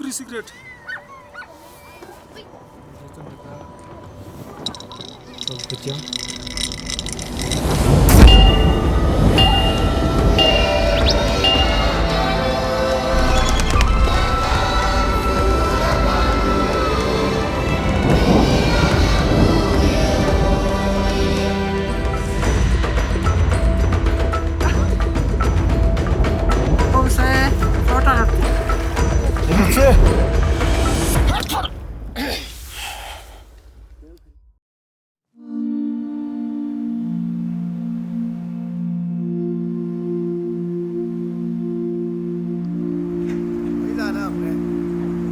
Free cigarette.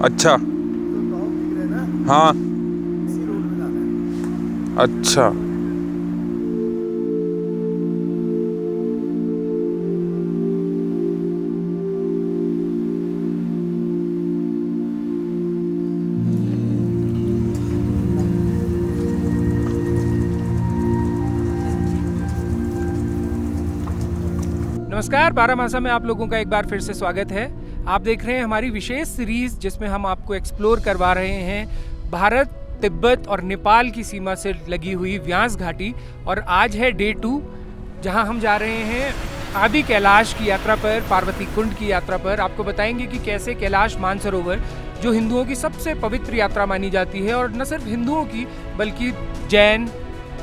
अच्छा हाँ अच्छा नमस्कार, बारामासा में आप लोगों का एक बार फिर से स्वागत है। आप देख रहे हैं हमारी विशेष सीरीज जिसमें हम आपको एक्सप्लोर करवा रहे हैं भारत, तिब्बत और नेपाल की सीमा से लगी हुई व्यांस घाटी। और आज है डे 2 जहां हम जा रहे हैं आदि कैलाश की यात्रा पर, पार्वती कुंड की यात्रा पर। आपको बताएंगे कि कैसे कैलाश मानसरोवर, जो हिंदुओं की सबसे पवित्र यात्रा मानी जाती है, और न सिर्फ हिंदुओं की बल्कि जैन,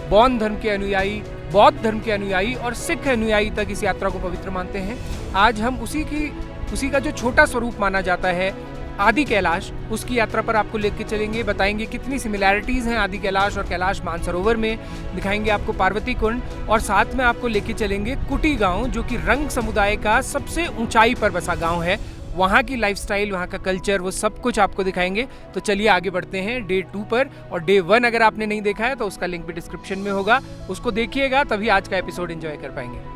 बौद्ध धर्म के अनुयायी, बौद्ध धर्म के अनुयायी और सिख अनुयायी तक इस यात्रा को पवित्र मानते हैं। आज हम उसी का जो छोटा स्वरूप माना जाता है आदि कैलाश, उसकी यात्रा पर आपको लेकर चलेंगे। बताएंगे कितनी सिमिलैरिटीज़ हैं आदि कैलाश और कैलाश मानसरोवर में। दिखाएंगे आपको पार्वती कुंड और साथ में आपको लेकर चलेंगे कुटी गांव, जो कि रंग समुदाय का सबसे ऊंचाई पर बसा गांव है। वहाँ की लाइफस्टाइल, वहाँ का कल्चर, वो सब कुछ आपको दिखाएंगे। तो चलिए आगे बढ़ते हैं डे 2 पर। और डे 1 अगर आपने नहीं देखा है तो उसका लिंक भी डिस्क्रिप्शन में होगा, उसको देखिएगा, तभी आज का एपिसोड एंजॉय कर पाएंगे।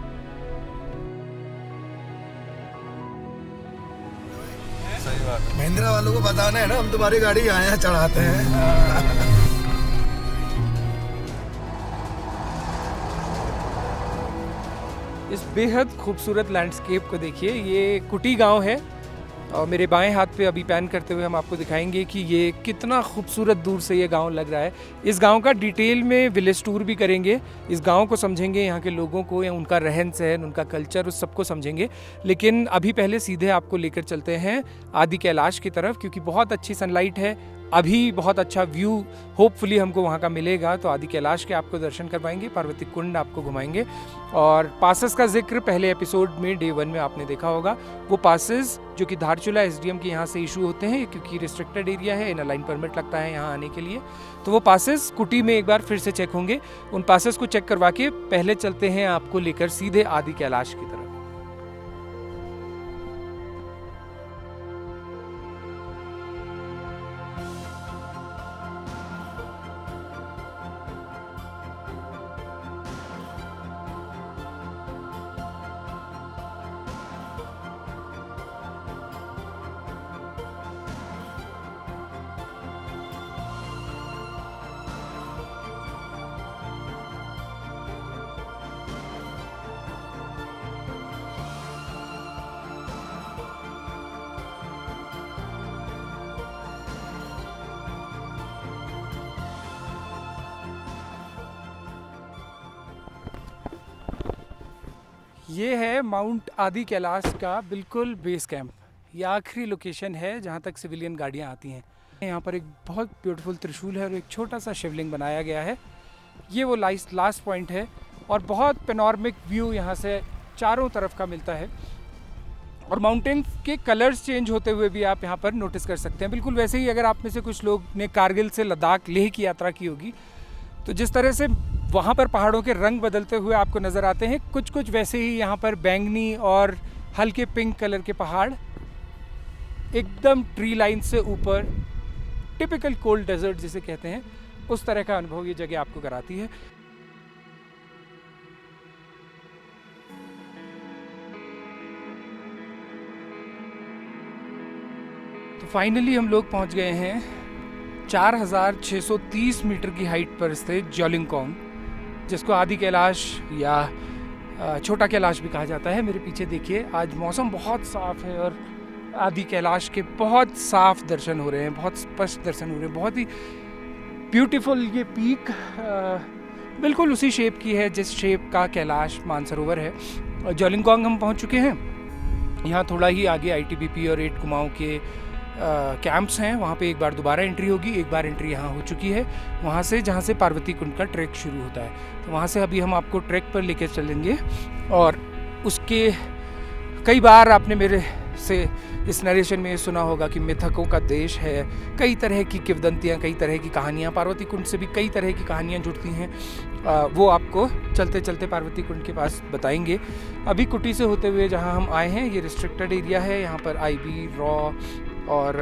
सही बात है। महिंद्रा वालों को बताना है ना, हम तुम्हारी गाड़ी यहाँ चढ़ाते हैं। इस बेहद खूबसूरत लैंडस्केप को देखिए। ये कुटी गांव है और मेरे बाएं हाथ पे अभी पैन करते हुए हम आपको दिखाएंगे कि ये कितना खूबसूरत दूर से ये गांव लग रहा है। इस गांव का डिटेल में विलेज टूर भी करेंगे, इस गांव को समझेंगे, यहाँ के लोगों को या उनका रहन सहन, उनका कल्चर, उस सबको समझेंगे। लेकिन अभी पहले सीधे आपको लेकर चलते हैं आदि कैलाश की तरफ, क्योंकि बहुत अच्छी सनलाइट है, अभी बहुत अच्छा व्यू होपफुली हमको वहाँ का मिलेगा। तो आदि कैलाश के आपको दर्शन करवाएंगे, पार्वती कुंड आपको घुमाएंगे। और पासेस का जिक्र पहले एपिसोड में डे 1 में आपने देखा होगा। वो पासेस जो कि धारचूला एसडीएम के यहाँ से इशू होते हैं, क्योंकि रिस्ट्रिक्टेड एरिया है, इन लाइन परमिट लगता है यहाँ आने के लिए। तो वो पासेस कुटी में एक बार फिर से चेक होंगे। उन पासेस को चेक करवा के पहले चलते हैं आपको लेकर सीधे आदि कैलाश की तरफ। ये है माउंट आदि कैलाश का बिल्कुल बेस कैंप। ये आखिरी लोकेशन है जहाँ तक सिविलियन गाड़ियाँ आती हैं। यहाँ पर एक बहुत ब्यूटीफुल त्रिशूल है और एक छोटा सा शिवलिंग बनाया गया है। ये वो लास्ट पॉइंट है और बहुत पेनोरमिक व्यू यहाँ से चारों तरफ का मिलता है। और माउंटेन के कलर्स चेंज होते हुए भी आप यहाँ पर नोटिस कर सकते हैं। बिल्कुल वैसे ही अगर आप में से कुछ लोग ने कारगिल से लद्दाख, लेह की यात्रा की होगी, तो जिस तरह से वहाँ पर पहाड़ों के रंग बदलते हुए आपको नज़र आते हैं, कुछ वैसे ही यहाँ पर बैंगनी और हल्के पिंक कलर के पहाड़ एकदम ट्री लाइन से ऊपर, टिपिकल कोल्ड डेजर्ट जिसे कहते हैं, उस तरह का अनुभव ये जगह आपको कराती है। तो फाइनली हम लोग पहुँच गए हैं 4630 मीटर की हाइट पर स्थित ज्योलिंगकोंग, जिसको आदि कैलाश या छोटा कैलाश भी कहा जाता है। मेरे पीछे देखिए, आज मौसम बहुत साफ है और आदि कैलाश के बहुत साफ दर्शन हो रहे हैं, बहुत स्पष्ट दर्शन हो रहे हैं। बहुत ही ब्यूटीफुल ये पीक बिल्कुल उसी शेप की है जिस शेप का कैलाश मानसरोवर है। जोलिंगकांग हम पहुंच चुके हैं। यहाँ थोड़ा ही आगे आईटीबीपी और 8 कुमाऊं के कैंप्स हैं, वहाँ पे एक बार दोबारा एंट्री होगी। एक बार एंट्री यहाँ हो चुकी है, वहाँ से जहाँ से पार्वती कुंड का ट्रैक शुरू होता है, तो वहाँ से अभी हम आपको ट्रैक पर लेकर चलेंगे। और उसके कई बार आपने मेरे से इस नरेशन में सुना होगा कि मिथकों का देश है, कई तरह की किंवदंतियाँ, कई तरह की कहानियाँ, पार्वती कुंड से भी कई तरह की कहानियाँ जुड़ती हैं। वो आपको चलते चलते पार्वती कुंड के पास बताएंगे। अभी कुटी से होते हुए जहाँ हम आए हैं, ये रिस्ट्रिक्टेड एरिया है। यहाँ पर आईबी, रॉ और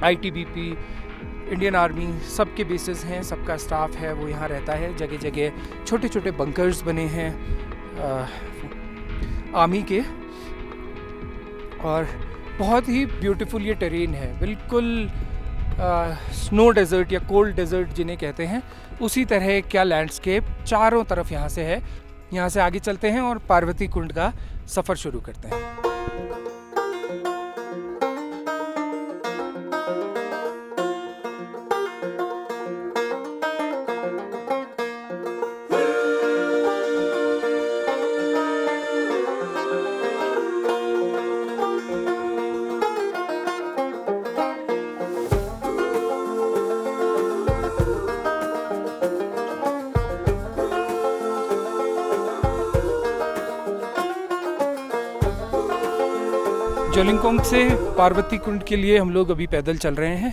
आईटीबीपी, इंडियन आर्मी सबके बेसिस हैं, सबका स्टाफ है वो यहाँ रहता है। जगह जगह छोटे छोटे बंकर्स बने हैं आर्मी के, और बहुत ही ब्यूटीफुल ये टेरेन है। बिल्कुल स्नो डेजर्ट या कोल्ड डेजर्ट जिन्हें कहते हैं, उसी तरह का लैंडस्केप चारों तरफ यहाँ से है। यहाँ से आगे चलते हैं और पार्वती कुंड का सफ़र शुरू करते हैं। जोलिंगकांग से पार्वती कुंड के लिए हम लोग अभी पैदल चल रहे हैं।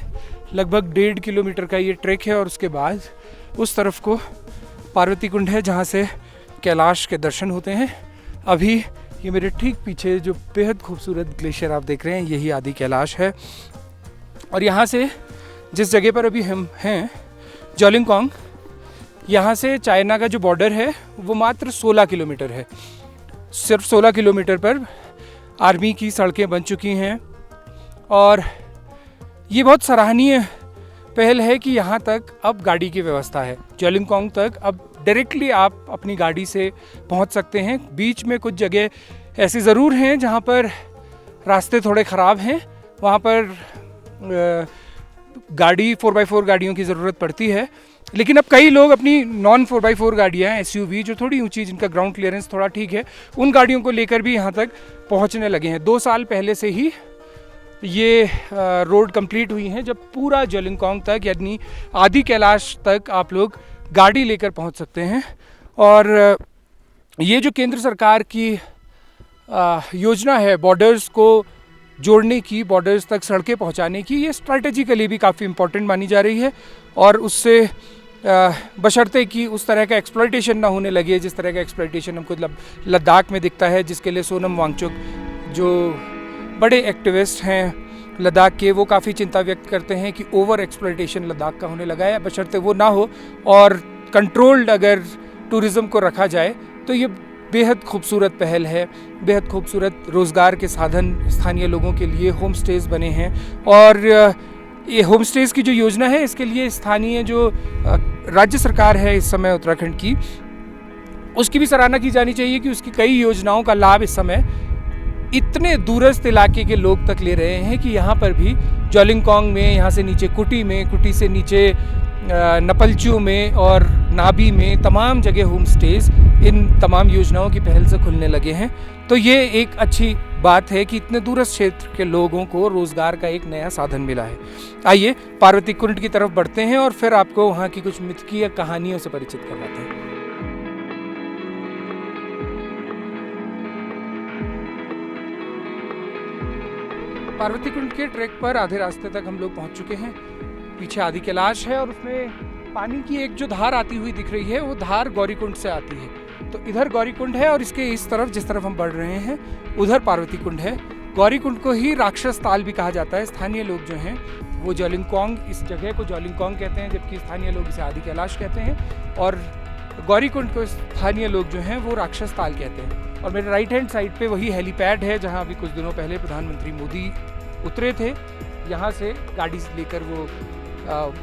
लगभग 1.5 किलोमीटर का ये ट्रैक है, और उसके बाद उस तरफ को पार्वती कुंड है जहाँ से कैलाश के दर्शन होते हैं। अभी ये मेरे ठीक पीछे जो बेहद खूबसूरत ग्लेशियर आप देख रहे हैं, यही आदि कैलाश है। और यहाँ से जिस जगह पर अभी हम हैं जोलिंगकांग, यहाँ से चाइना का जो बॉर्डर है वो मात्र 16 किलोमीटर है। सिर्फ 16 किलोमीटर पर आर्मी की सड़कें बन चुकी हैं, और ये बहुत सराहनीय पहल है कि यहाँ तक अब गाड़ी की व्यवस्था है। जोलिंगकांग तक अब डायरेक्टली आप अपनी गाड़ी से पहुँच सकते हैं। बीच में कुछ जगह ऐसी ज़रूर हैं जहाँ पर रास्ते थोड़े ख़राब हैं, वहाँ पर गाड़ी 4x4 गाड़ियों की ज़रूरत पड़ती है। लेकिन अब कई लोग अपनी नॉन 4x4 गाड़ियाँ, SUV जो थोड़ी ऊंची, जिनका ग्राउंड क्लियरेंस थोड़ा ठीक है, उन गाड़ियों को लेकर भी यहाँ तक पहुँचने लगे हैं। 2 साल पहले से ही ये रोड कंप्लीट हुई है, जब पूरा जोलिंगकांग तक यानी आदि कैलाश तक आप लोग गाड़ी लेकर पहुँच सकते हैं। और ये जो केंद्र सरकार की योजना है बॉर्डर्स को जोड़ने की, बॉर्डर्स तक सड़कें पहुंचाने की, ये स्ट्रैटेजिकली भी काफ़ी इम्पोर्टेंट मानी जा रही है। और उससे बशर्ते कि उस तरह का एक्सप्लॉयटेशन ना होने लगे जिस तरह का एक्सप्लॉयटेशन हमको लद्दाख में दिखता है, जिसके लिए सोनम वांगचुक जो बड़े एक्टिविस्ट हैं लद्दाख के, वो काफ़ी चिंता व्यक्त करते हैं कि ओवर एक्सप्लॉयटेशन लद्दाख का होने लगा है। बशर्ते वो ना हो और कंट्रोल्ड अगर टूरिज़्म को रखा जाए तो ये बेहद खूबसूरत पहल है, बेहद खूबसूरत रोज़गार के साधन स्थानीय लोगों के लिए होम स्टेज बने हैं। और ये होम स्टेज की जो योजना है, इसके लिए स्थानीय जो राज्य सरकार है इस समय उत्तराखंड की, उसकी भी सराहना की जानी चाहिए कि उसकी कई योजनाओं का लाभ इस समय इतने दूरस्थ इलाके के लोग तक ले रहे हैं कि यहाँ पर भी जोलिंगकांग में, यहाँ से नीचे कुटी में, कुटी से नीचे नपलचू में और नाबी में तमाम जगह होम स्टेज इन तमाम योजनाओं की पहल से खुलने लगे हैं। तो ये एक अच्छी बात है कि इतने दूरस्थ क्षेत्र के लोगों को रोज़गार का एक नया साधन मिला है। आइए पार्वती कुंड की तरफ बढ़ते हैं और फिर आपको वहाँ की कुछ मिथकीय कहानियों से परिचित करवाते हैं। पार्वती कुंड के ट्रैक पर आधे रास्ते तक हम लोग पहुँच चुके हैं। पीछे आदि कैलाश है और उसमें पानी की एक जो धार आती हुई दिख रही है, वो धार गौरीकुंड से आती है। तो इधर गौरीकुंड है और इसके इस तरफ जिस तरफ हम बढ़ रहे हैं उधर पार्वती कुंड है। गौरीकुंड को ही राक्षस ताल भी कहा जाता है। स्थानीय लोग जो हैं वो जोलिंगकांग, इस जगह को जोलिंगकांग कहते हैं, जबकि स्थानीय लोग इसे आदि कैलाश कहते हैं। और गौरीकुंड को स्थानीय लोग जो हैं वो राक्षस ताल कहते हैं। और मेरे राइट हैंड साइड पे वही हेलीपैड है जहाँ अभी कुछ दिनों पहले प्रधानमंत्री मोदी उतरे थे। यहाँ से गाड़ी लेकर वो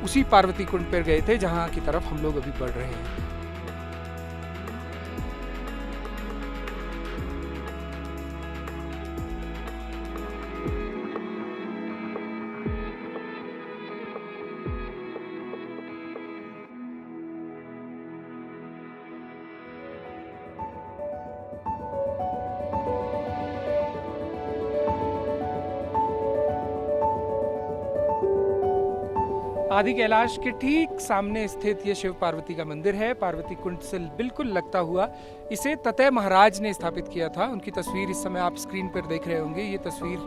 उसी पार्वती कुंड पर गए थे जहाँ की तरफ हम लोग अभी बढ़ रहे हैं। आदि कैलाश के ठीक सामने स्थित ये शिव पार्वती का मंदिर है। पार्वती कुंड से बिल्कुल लगता हुआ इसे ततय महाराज ने स्थापित किया था। उनकी तस्वीर इस समय आप स्क्रीन पर देख रहे होंगे। ये तस्वीर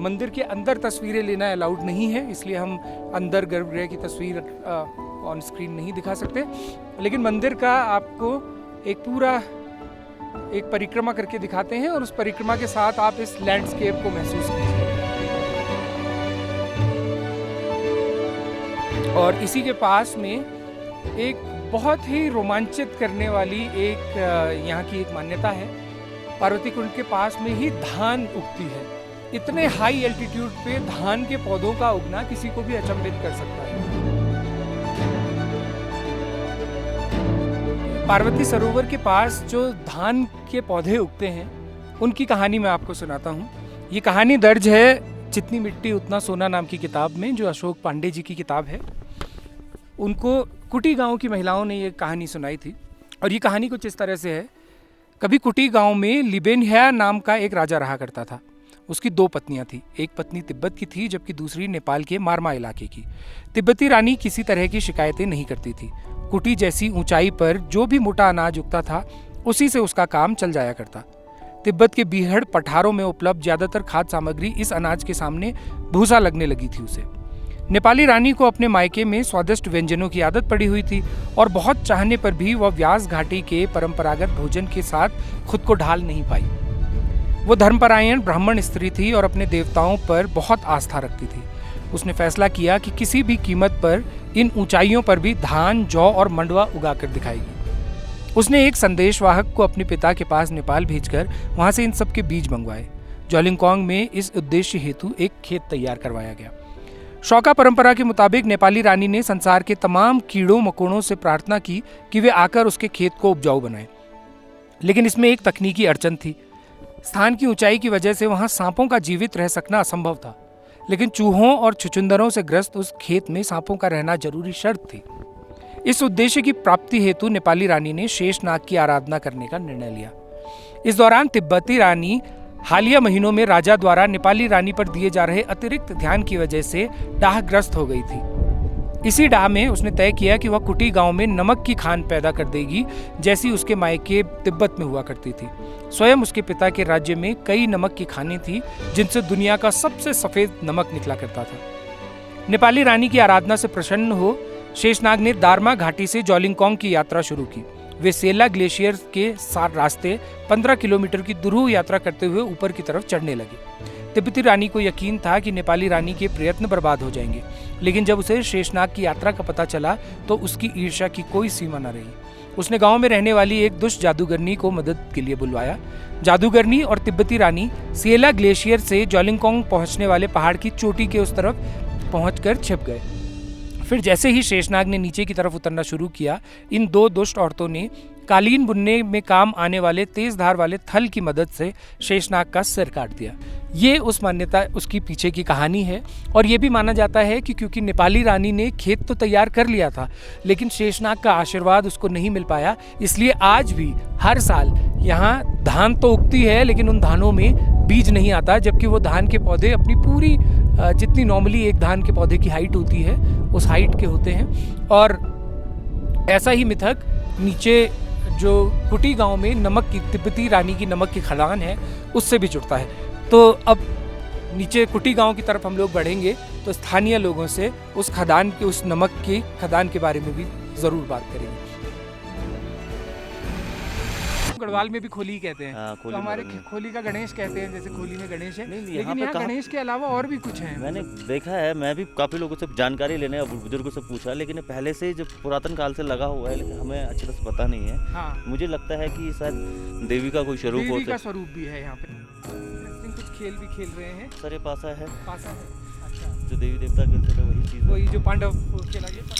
मंदिर के अंदर तस्वीरें लेना अलाउड नहीं है, इसलिए हम अंदर गर्भगृह की तस्वीर ऑन स्क्रीन नहीं दिखा सकते, लेकिन मंदिर का आपको एक परिक्रमा करके दिखाते हैं और उस परिक्रमा के साथ आप इस लैंडस्केप को महसूस कीजिए। और इसी के पास में एक बहुत ही रोमांचित करने वाली यहाँ की एक मान्यता है। पार्वती कुंड के पास में ही धान उगती है। इतने हाई एल्टीट्यूड पे धान के पौधों का उगना किसी को भी अचंभित कर सकता है। पार्वती सरोवर के पास जो धान के पौधे उगते हैं उनकी कहानी मैं आपको सुनाता हूँ। ये कहानी दर्ज है जितनी मिट्टी उतना सोना नाम की किताब में, जो अशोक पांडे जी की किताब है। उनको कुटी गांव की महिलाओं ने ये कहानी सुनाई थी और ये कहानी कुछ इस तरह से है। कभी कुटी गांव में लिबेनह्या नाम का एक राजा रहा करता था। उसकी 2 पत्नियां थी। एक पत्नी तिब्बत की थी जबकि दूसरी नेपाल के मारमा इलाके की। तिब्बती रानी किसी तरह की शिकायतें नहीं करती थी। कुटी जैसी ऊंचाई पर जो भी मोटा अनाज उगता था उसी से उसका काम चल जाया करता। तिब्बत के बीहड़ पठारों में उपलब्ध ज्यादातर खाद्य सामग्री इस अनाज के सामने भूसा लगने लगी थी उसे। नेपाली रानी को अपने मायके में स्वादिष्ट व्यंजनों की आदत पड़ी हुई थी और बहुत चाहने पर भी वह व्यास घाटी के परंपरागत भोजन के साथ खुद को ढाल नहीं पाई। वो धर्मपरायण ब्राह्मण स्त्री थी और अपने देवताओं पर बहुत आस्था रखती थी। उसने फैसला किया कि किसी भी कीमत पर इन ऊंचाइयों पर भी धान, जौ और मंडवा उगाकर दिखाएगी। उसने एक संदेशवाहक को अपने पिता के पास नेपाल भेजकर वहां से इन सब के बीज मंगवाए। जोलिंगकोंग में इस उद्देश्य हेतु एक खेत तैयार करवाया गया। शौका परंपरा के मुताबिक नेपाली रानी ने संसार के तमाम कीड़ों मकोड़ों से प्रार्थना की कि वे आकर उसके खेत को उपजाऊ बनाएं। लेकिन इसमें एक तकनीकी अड़चन थी। स्थान की ऊंचाई की वजह से वहां सांपों का जीवित रह सकना असंभव था, लेकिन चूहों और छुछुंदरों से ग्रस्त उस खेत में सांपों का रहना जरूरी शर्त थी। इस उद्देश्य की प्राप्ति हेतु नेपाली रानी ने शेषनाग की आराधना करने का निर्णय लिया। इस दौरान तिब्बती रानी हालिया महीनों में राजा द्वारा नेपाली रानी पर दिए जा रहे अतिरिक्त ध्यान की वजह से डाहग्रस्त हो गई थी। इसी डाह में उसने तय किया कि वह कुटी गांव में नमक की खान पैदा कर देगी, जैसी उसके मायके तिब्बत में हुआ करती थी। स्वयं उसके पिता के राज्य में कई नमक की खानें थी जिनसे दुनिया का सबसे सफेद नमक निकला करता था। नेपाली रानी की आराधना से प्रसन्न हो शेषनाग ने दारमा घाटी से जोलिंगकोंग की यात्रा शुरू की। वे सेला ग्लेशियर के साथ रास्ते 15 किलोमीटर की दुरूह यात्रा करते हुए ऊपर की तरफ चढ़ने लगे। तिब्बती रानी को यकीन था कि नेपाली रानी के प्रयत्न बर्बाद हो जाएंगे, लेकिन जब उसे शेषनाग की यात्रा का पता चला तो उसकी ईर्ष्या की कोई सीमा न रही। उसने गांव में रहने वाली एक दुष्ट जादूगरनी को मदद के लिए बुलवाया। जादूगरनी और तिब्बती रानी सेला ग्लेशियर से जोलिंगकोंग पहुंचने वाले पहाड़ की चोटी के उस तरफ पहुंचकर छिप गए। फिर जैसे ही शेषनाग ने नीचे की तरफ उतरना शुरू किया, इन 2 दुष्ट औरतों ने कालीन बुनने में काम आने वाले तेज धार वाले थल की मदद से शेषनाग का सिर काट दिया। ये उस मान्यता उसकी पीछे की कहानी है। और ये भी माना जाता है कि क्योंकि नेपाली रानी ने खेत तो तैयार कर लिया था, लेकिन शेषनाग का आशीर्वाद उसको नहीं मिल पाया, इसलिए आज भी हर साल यहाँ धान तो उगती है लेकिन उन धानों में बीज नहीं आता, जबकि वो धान के पौधे अपनी पूरी जितनी नॉर्मली एक धान के पौधे की हाइट होती है उस हाइट के होते हैं। और ऐसा ही मिथक नीचे जो कुटी गांव में नमक की तिब्बती रानी की नमक की खदान है उससे भी जुड़ता है। तो अब नीचे कुटी गांव की तरफ हम लोग बढ़ेंगे तो स्थानीय लोगों से उस खदान के उस नमक की खदान के बारे में भी ज़रूर बात करेंगे। गढ़वाल में भी खोली कहते हैं, तो हमारे खोली का गणेश कहते हैं, जैसे खोली में गणेश है। लेकिन यहाँ गणेश के अलावा और भी कुछ है। मैंने देखा है, मैं भी काफ़ी लोगों से जानकारी लेने और बुजुर्गों से पूछा, लेकिन पहले से जो पुरातन काल से लगा हुआ है, लेकिन हमें अच्छी तरह से पता नहीं है। हाँ। मुझे लगता है कि शायद देवी का कोई स्वरूप हो, देवी का स्वरूप भी है यहाँ पे। कुछ खेल भी खेल रहे हैं। सर ये पासा है, पासा है। अच्छा, जो देवी देवता खेलते थे वही चीज़, वही जो पांडव खेला गया।